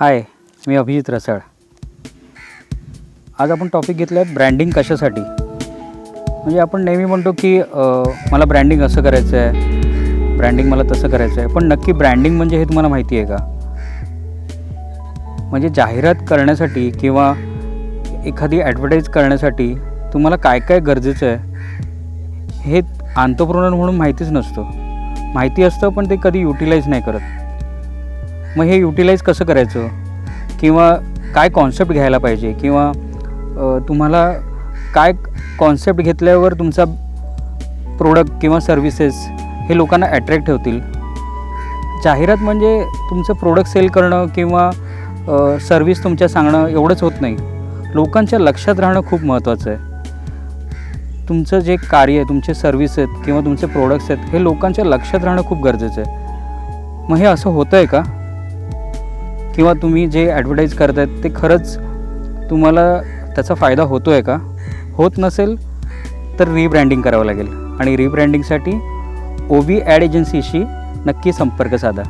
हाय, मी अभिजित रसाळ. आज आपण टॉपिक घेतला आहे ब्रँडिंग कशासाठी. म्हणजे आपण नेहमी म्हणतो की मला ब्रँडिंग असं करायचं आहे, ब्रँडिंग मला तसं करायचं आहे. पण नक्की ब्रँडिंग म्हणजे हे तुम्हाला माहिती आहे का? म्हणजे जाहिरात करण्यासाठी किंवा एखादी ॲडव्हर्टाईज करण्यासाठी तुम्हाला काय काय गरजेचं आहे हे अंतःप्रेरणा म्हणून माहितीच नसतं. माहिती असतं पण ते कधी युटिलाइज नाही करत. मग हे युटिलाइज कसं करायचं किंवा काय कॉन्सेप्ट घ्यायला पाहिजे किंवा तुम्हाला काय कॉन्सेप्ट घेतल्यावर तुमचा प्रोडक्ट किंवा सर्व्हिसेस हे लोकांना ॲट्रॅक्ट होतील. जाहिरात म्हणजे तुमचं प्रोडक्ट सेल करणं किंवा सर्व्हिस तुमच्या सांगणं एवढंच होत नाही. लोकांच्या लक्षात राहणं खूप महत्त्वाचं आहे. तुमचं जे कार्य आहे, तुमचे सर्व्हिस आहेत किंवा तुमचे प्रोडक्ट्स आहेत हे लोकांच्या लक्षात राहणं खूप गरजेचं आहे. मग हे असं होतं आहे का? किंवा तुम्ही जे ॲडव्हर्टाईज करतायत ते खरंच तुम्हाला त्याचा फायदा होतो आहे का? होत नसेल तर रिब्रँडिंग करावं लागेल. आणि रिब्रँडिंगसाठी OV ॲड एजन्सीशी नक्की संपर्क साधा.